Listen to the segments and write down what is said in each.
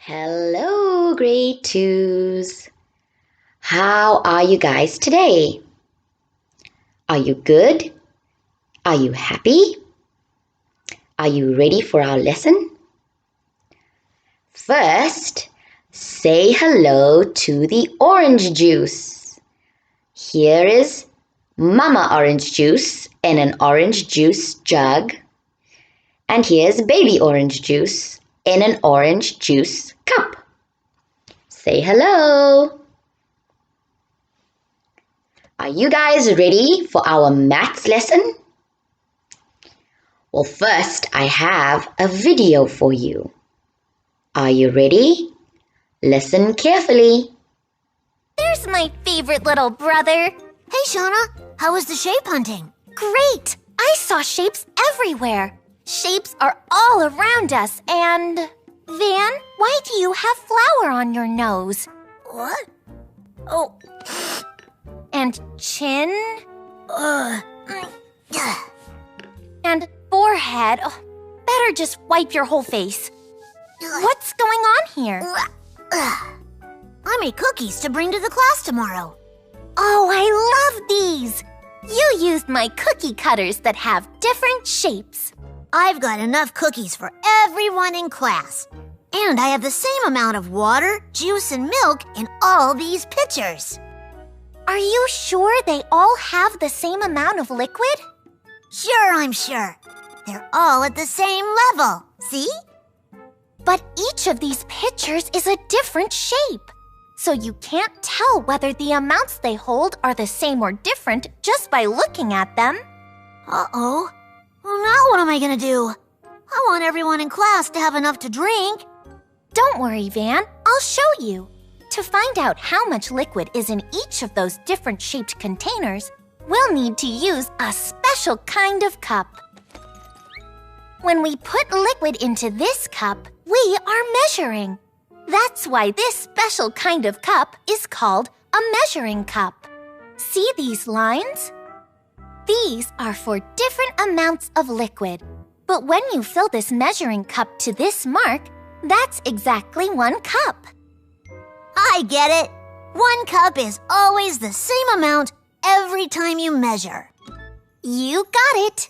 Hello, grade twos. How are you guys today? Are you good? Are you happy? Are you ready for our lesson? First, say hello to the orange juice. Here is Mama orange juice in an orange juice jug. And here's baby orange juice in an orange juice cup. Say hello. Are you guys ready for our maths lesson? Well, first I have a video for you. Are you ready? Listen carefully. There's my favorite little brother. Hey, Shauna, how was the shape hunting? Great! I saw shapes everywhere. Shapes are all around us and... Van, why do you have flour on your nose? What? Oh. And chin? Ugh. And forehead? Oh, better just wipe your whole face. What's going on here? I made cookies to bring to the class tomorrow. Oh, I love these! You used my cookie cutters that have different shapes. I've got enough cookies for everyone in class. And I have the same amount of water, juice, and milk in all these pitchers. Are you sure they all have the same amount of liquid? Sure, I'm sure. They're all at the same level. See? But each of these pitchers is a different shape. So you can't tell whether the amounts they hold are the same or different just by looking at them. Uh-oh. Well, now what am I gonna do? I want everyone in class to have enough to drink. Don't worry, Van. I'll show you. To find out how much liquid is in each of those different shaped containers, we'll need to use a special kind of cup. When we put liquid into this cup, we are measuring. That's why this special kind of cup is called a measuring cup. See these lines? These are for different amounts of liquid. But when you fill this measuring cup to this mark, that's exactly 1 cup. I get it. 1 cup is always the same amount every time you measure. You got it.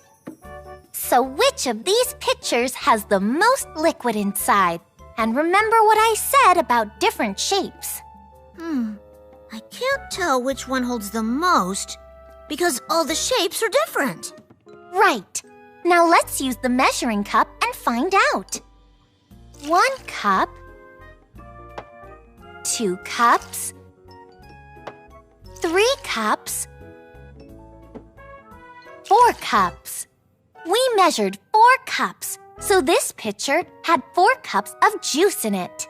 So which of these pitchers has the most liquid inside? And remember what I said about different shapes. I can't tell which one holds the most because all the shapes are different. Right. Now let's use the measuring cup and find out. 1 cup, 2 cups, 3 cups, 4 cups. We measured 4 cups, so this pitcher had 4 cups of juice in it.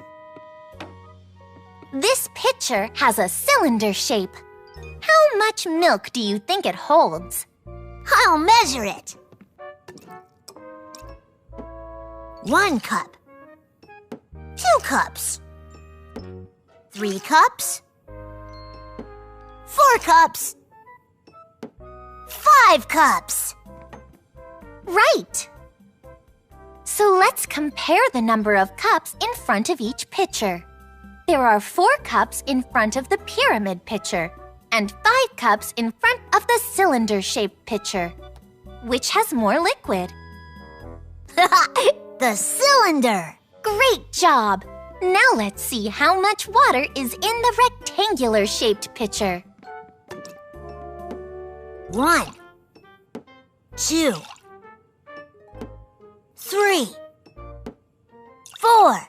This pitcher has a cylinder shape. How much milk do you think it holds? I'll measure it. 1 cup. 2 cups. 3 cups. 4 cups. 5 cups. Right! So let's compare the number of cups in front of each pitcher. There are 4 cups in front of the pyramid pitcher and 5 cups in front of the cylinder-shaped pitcher. Which has more liquid? The cylinder! Great job! Now let's see how much water is in the rectangular-shaped pitcher. 1, 2, 3, 4,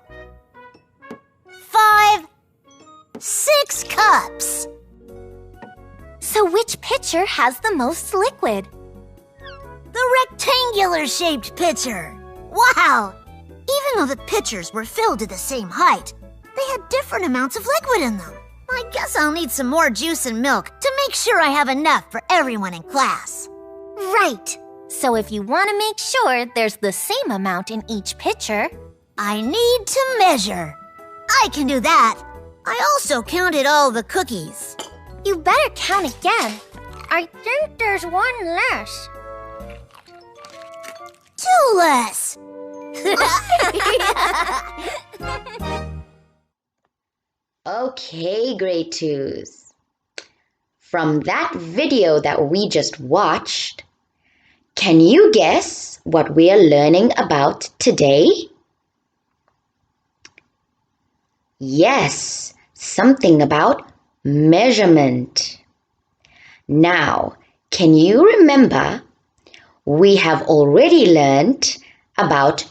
5, 6 cups. So which pitcher has the most liquid? The rectangular-shaped pitcher. Wow! Even though the pitchers were filled to the same height, they had different amounts of liquid in them. I guess I'll need some more juice and milk to make sure I have enough for everyone in class. Right! So if you want to make sure there's the same amount in each pitcher, I need to measure. I can do that. I also counted all the cookies. you better count again. I think there's 1 less. 2 less. Okay, grade twos. From that video that we just watched, can you guess what we are learning about today? Yes, something about measurement. Now, can you remember we have already learned about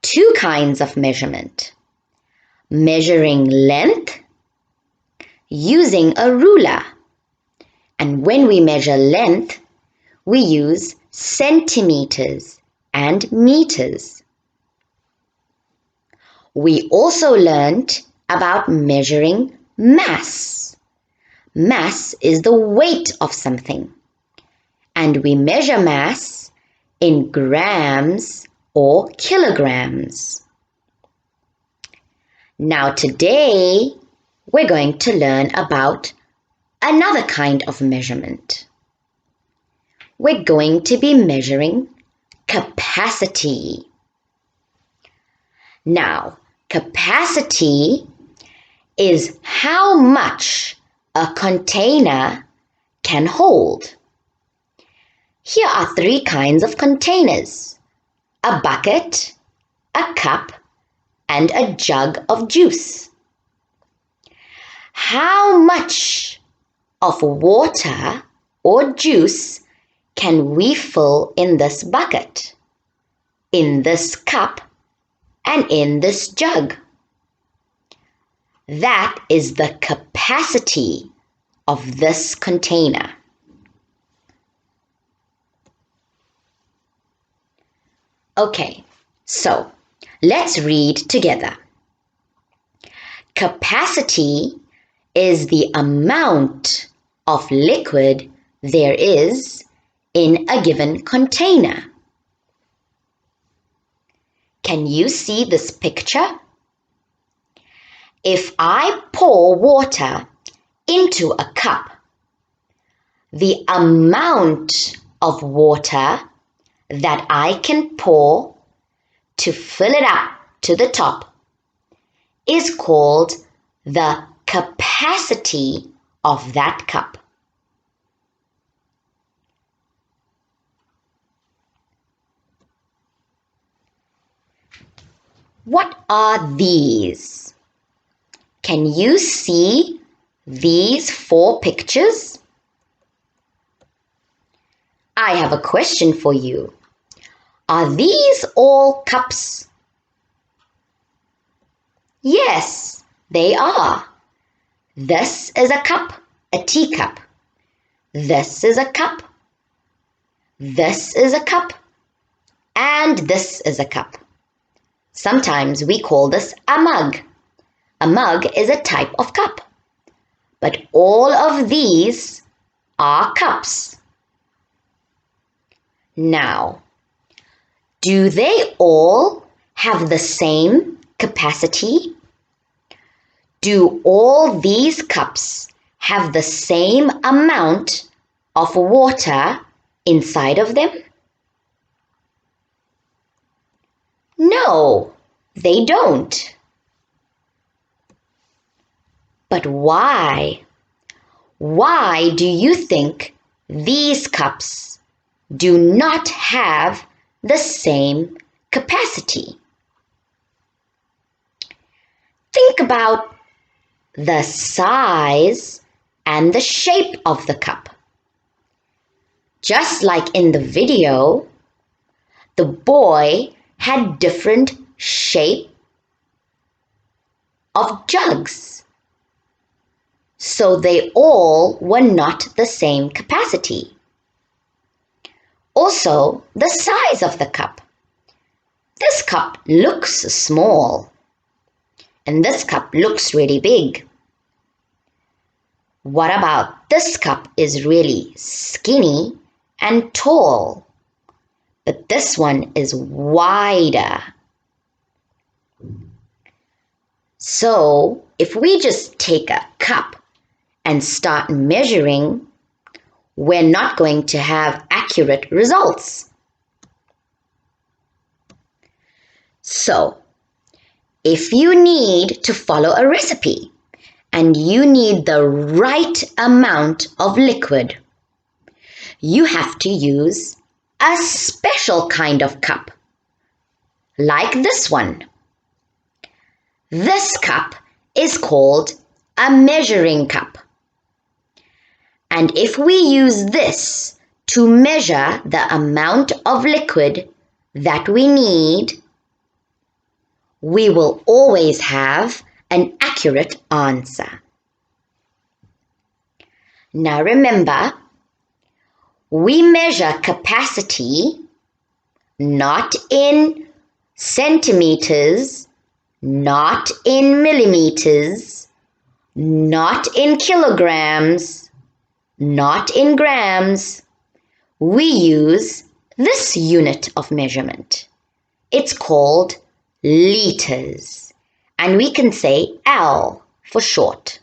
two kinds of measurement. Measuring length using a ruler. And when we measure length, we use centimeters and meters. We also learned about measuring mass. Mass is the weight of something. And we measure mass in grams or kilograms. Now today, we're going to learn about another kind of measurement. We're going to be measuring capacity. Now, capacity is how much a container can hold. Here are three kinds of containers: a bucket, a cup, and a jug of juice. How much of water or juice can we fill in this bucket, in this cup, and in this jug? That is the capacity of this container. Okay, so let's read together. Capacity is the amount of liquid there is in a given container. Can you see this picture? If I pour water into a cup, the amount of water that I can pour to fill it up to the top is called the capacity of that cup. What are these? Can you see these four pictures? I have a question for you. Are these all cups? Yes, they are. This is a cup, a teacup. This is a cup. This is a cup. And this is a cup. Sometimes we call this a mug. A mug is a type of cup. But all of these are cups. Now, do they all have the same capacity? Do all these cups have the same amount of water inside of them? No, they don't. But why? Why do you think these cups do not have the same capacity? Think about the size and the shape of the cup. Just like in the video, the boy had different shape of jugs. So they all were not the same capacity. Also, the size of the cup. This cup looks small, and this cup looks really big. What about this cup is really skinny and tall, but this one is wider. So, if we just take a cup and start measuring, we're not going to have accurate results. So, if you need to follow a recipe and you need the right amount of liquid, you have to use a special kind of cup, like this one. This cup is called a measuring cup. And if we use this to measure the amount of liquid that we need, we will always have an accurate answer. Now remember, we measure capacity not in centimeters, not in millimeters, not in kilograms, not in grams. We use this unit of measurement. It's called liters, and we can say L for short.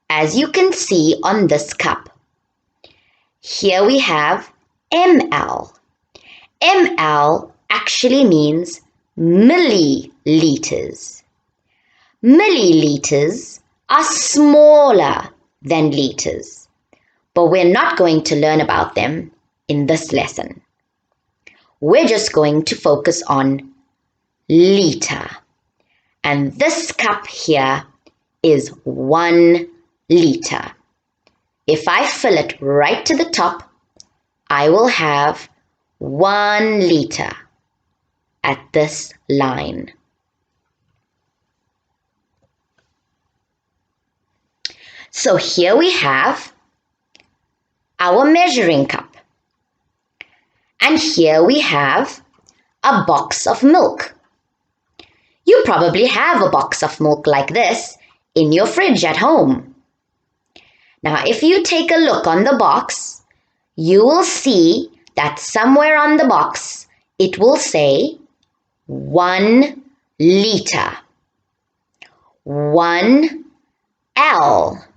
As you can see on this cup, here we have ml. ml actually means milliliters. Milliliters are smaller than liters, but we're not going to learn about them in this lesson. We're just going to focus on liter. And this cup here is 1 liter. If I fill it right to the top, I will have 1 liter at this line. So here we have our measuring cup. And here we have a box of milk. You probably have a box of milk like this in your fridge at home. Now, if you take a look on the box, you will see that somewhere on the box, it will say 1 liter, 1 L.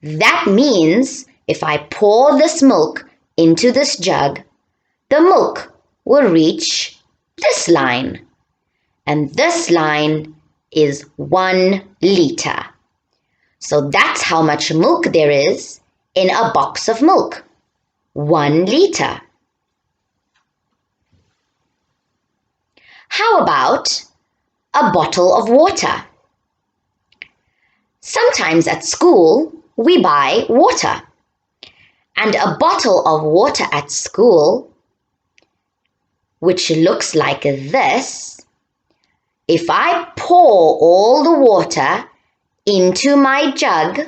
That means if I pour this milk into this jug, the milk will reach this line. And this line is 1 liter. So that's how much milk there is in a box of milk. 1 liter. How about a bottle of water? Sometimes at school, we buy water. And a bottle of water at school, which looks like this, if I pour all the water into my jug,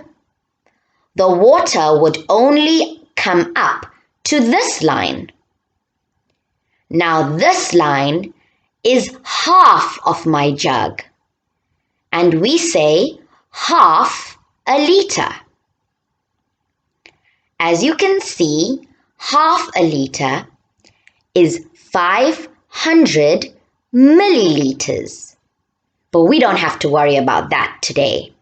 the water would only come up to this line. Now this line is half of my jug, and we say half a liter. As you can see, half a liter is 500 milliliters. But we don't have to worry about that today.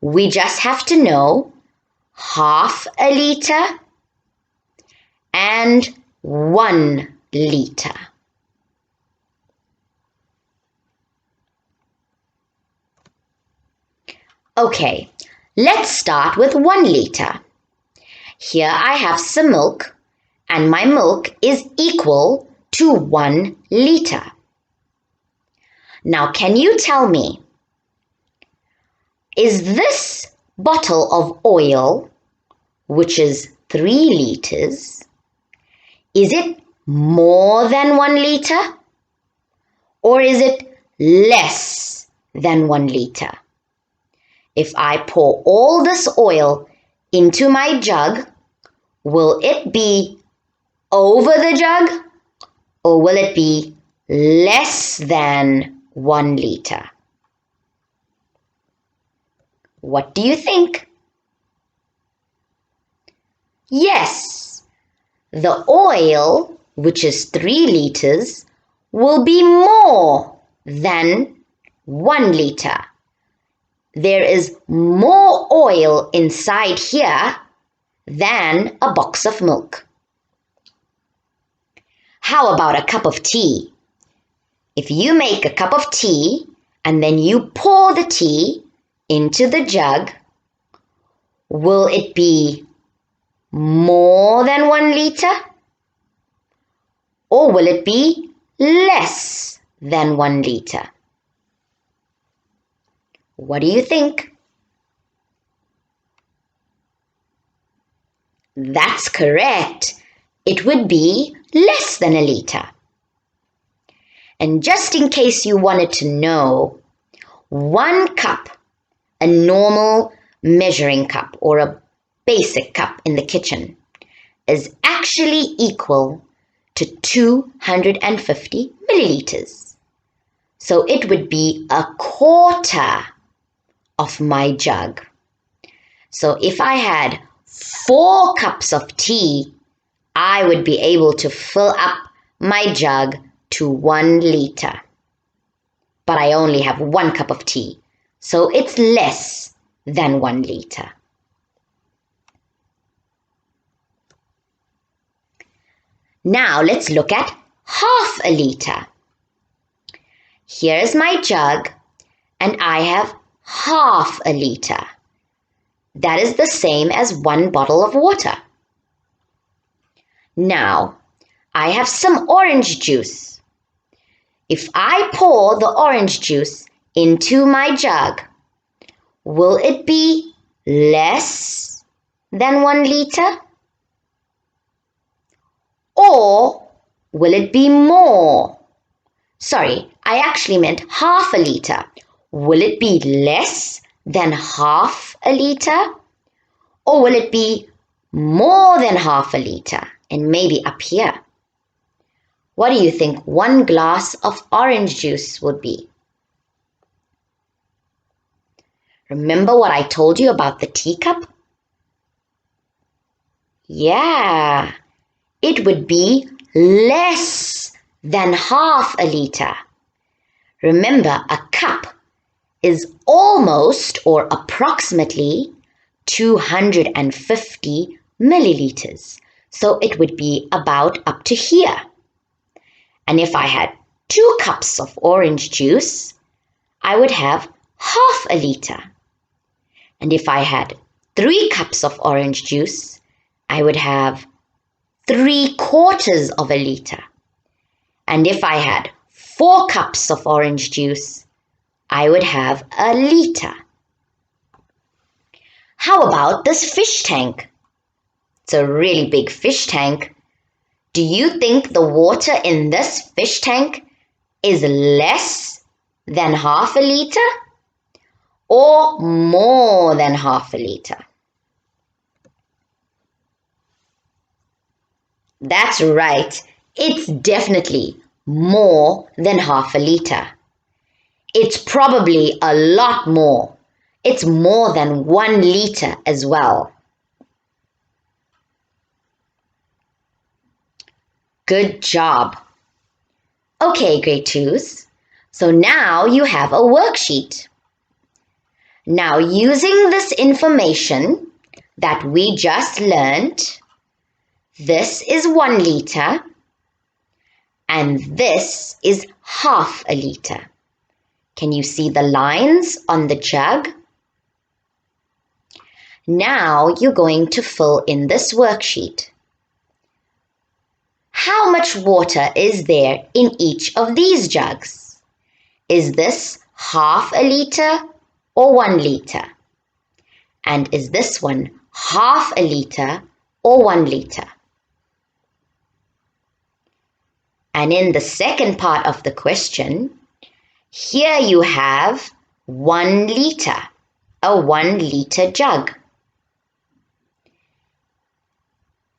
We just have to know half a liter and 1 liter. Okay, let's start with 1 liter. Here I have some milk, and my milk is equal to 1 liter. Now, can you tell me, is this bottle of oil, which is 3 liters, is it more than 1 liter? Or is it less than 1 liter? If I pour all this oil into my jug, will it be over the jug, or will it be less than 1 liter? What do you think? Yes, the oil, which is 3 liters, will be more than 1 liter. There is more oil inside here than a box of milk. How about a cup of tea? If you make a cup of tea and then you pour the tea into the jug, will it be more than 1 liter? Or will it be less than 1 liter? What do you think? That's correct. It would be less than a liter. And just in case you wanted to know, 1 cup, a normal measuring cup or a basic cup in the kitchen, is actually equal to 250 milliliters. So it would be a quarter of my jug. So if I had 4 cups of tea, I would be able to fill up my jug to 1 liter. But I only have 1 cup of tea, so it's less than 1 liter. Now let's look at half a liter. Here's my jug, and I have half a liter. That is the same as 1 bottle of water. Now, I have some orange juice. If I pour the orange juice into my jug, will it be less than 1 liter? Or will it be more? Sorry, I actually meant half a liter. Will it be less than half a liter? Or will it be more than half a liter? And maybe up here. What do you think 1 glass of orange juice would be? Remember what I told you about the teacup? Yeah, it would be less than half a liter. Remember, a cup is almost or approximately 250 milliliters. So it would be about up to here. And if I had 2 cups of orange juice, I would have half a liter. And if I had 3 cups of orange juice, I would have 3/4 of a liter. And if I had 4 cups of orange juice, I would have a liter. How about this fish tank? It's a really big fish tank. Do you think the water in this fish tank is less than half a liter or more than half a liter? That's right. It's definitely more than half a liter. It's probably a lot more. It's more than 1 liter as well. Good job. Okay, grade 2s. So now you have a worksheet. Now using this information that we just learned, this is 1 liter and this is half a liter. Can you see the lines on the jug? Now you're going to fill in this worksheet. How much water is there in each of these jugs? Is this half a liter or 1 liter? And is this one half a liter or 1 liter? And in the second part of the question, here you have 1 liter, a 1 liter jug.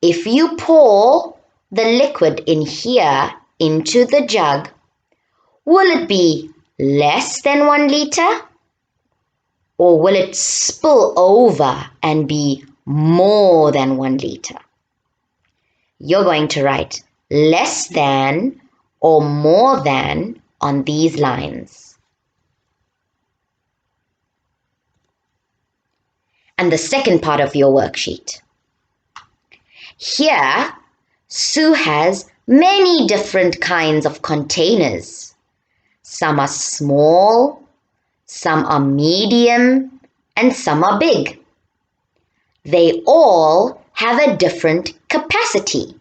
If you pour the liquid in here into the jug, will it be less than 1 liter? Or will it spill over and be more than 1 liter? You're going to write less than or more than on these lines. And the second part of your worksheet. Here, Sue has many different kinds of containers. Some are small some are medium, and some are big. They all have a different capacity.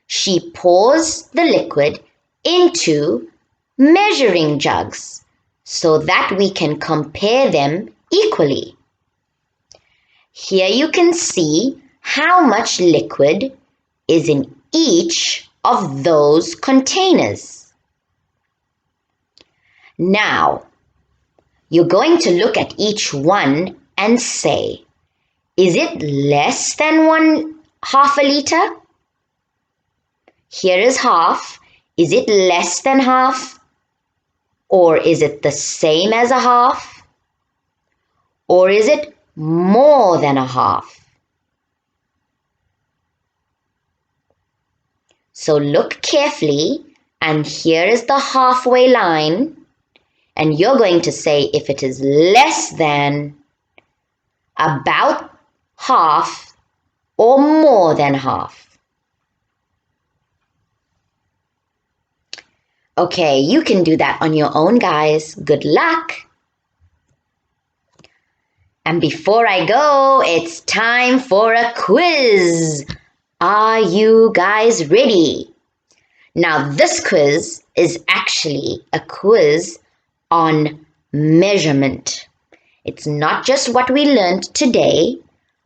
She pours the liquid into measuring jugs so that we can compare them equally. Here you can see how much liquid is in each of those containers. Now, you're going to look at each one and say, is it less than 1/2 a liter? Here is half. Is it less than half? Or is it the same as a half? Or is it more than a half? So look carefully, and here is the halfway line, and you're going to say if it is less than, about half, or more than half. Okay, you can do that on your own, guys. Good luck! And before I go, it's time for a quiz. Are you guys ready? Now, this quiz is actually a quiz on measurement. It's not just what we learned today,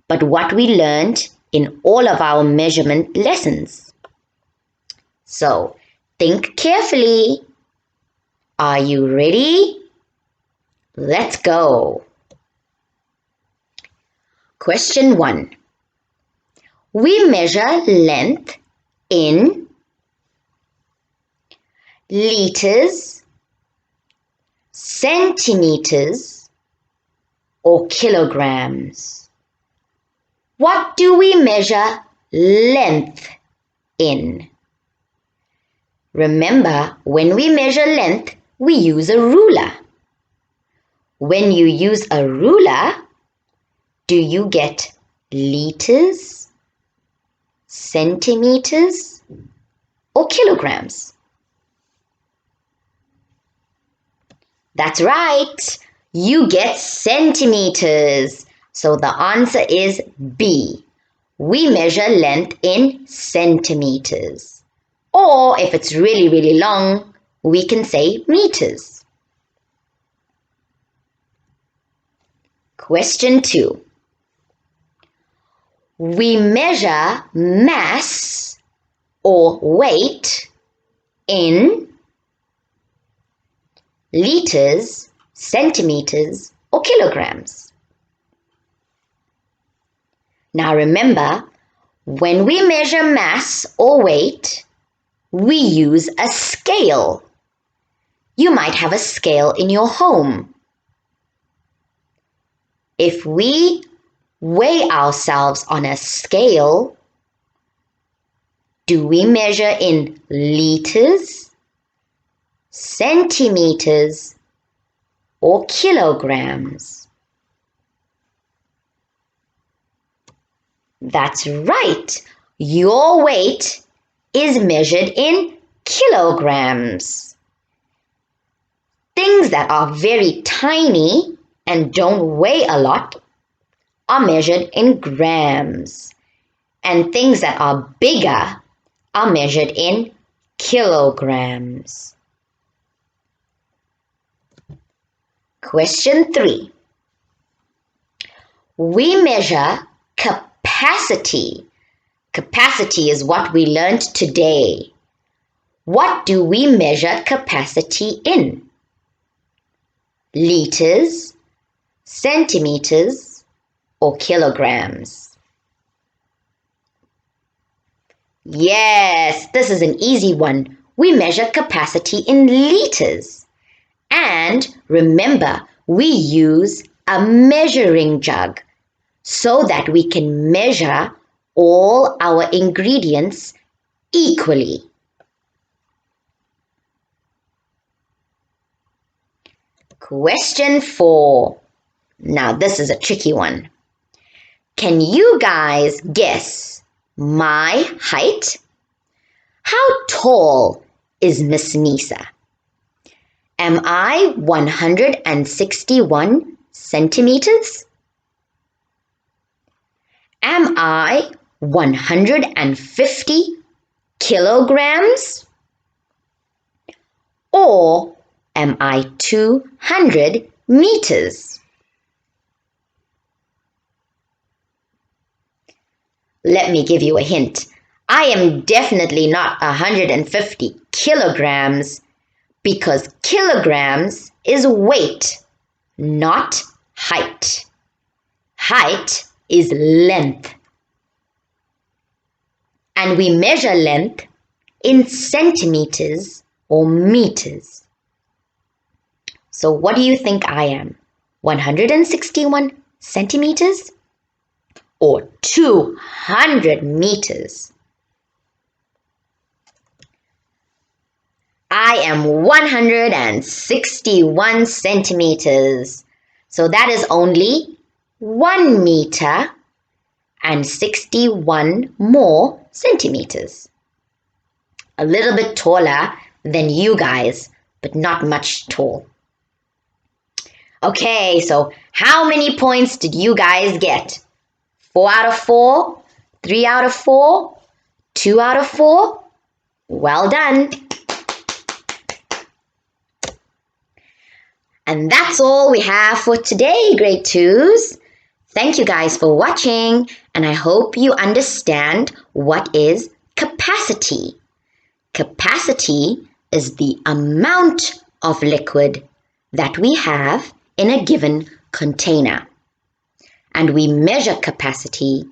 but what we learned in all of our measurement lessons. So, think carefully. Are you ready? Let's go. Question 1. We measure length in liters, centimeters, or kilograms. What do we measure length in? Remember, when we measure length, we use a ruler. When you use a ruler, do you get liters, centimeters, or kilograms? That's right. You get centimeters. So the answer is B. We measure length in centimeters. Or if it's really, really long, we can say meters. Question 2. We measure mass or weight in liters, centimeters, or kilograms. Now remember, when we measure mass or weight, we use a scale. You might have a scale in your home. If we weigh ourselves on a scale, do we measure in liters, centimeters, or kilograms? That's right. Your weight is measured in kilograms. Things that are very tiny and don't weigh a lot are measured in grams. And things that are bigger are measured in kilograms. Question 3. We measure capacity. Capacity is what we learned today. What do we measure capacity in? Liters, centimeters, or kilograms? Yes, this is an easy one. We measure capacity in liters. And remember, we use a measuring jug so that we can measure all our ingredients equally. Question 4. Now this is a tricky one. Can you guys guess my height? How tall is Miss Neesa? Am I 161 centimeters? Am I 150 kilograms? Or am I 200 meters? Let me give you a hint. I am definitely not 150 kilograms because kilograms is weight, not height. Height is length. And we measure length in centimeters or meters. So what do you think I am? 161 centimeters or 200 meters? I am 161 centimeters. So that is only 1 meter and 61 more centimeters. A little bit taller than you guys, but not much tall. Okay, so how many points did you guys get? 4 out of 4? 3 out of 4? 2 out of 4? Well done. And that's all we have for today, grade 2s. Thank you guys for watching, and I hope you understand what is capacity. Capacity is the amount of liquid that we have in a given container. And we measure capacity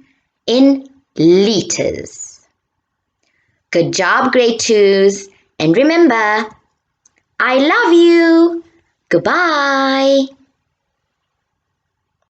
in liters. Good job, grade 2s. And remember, I love you. Goodbye.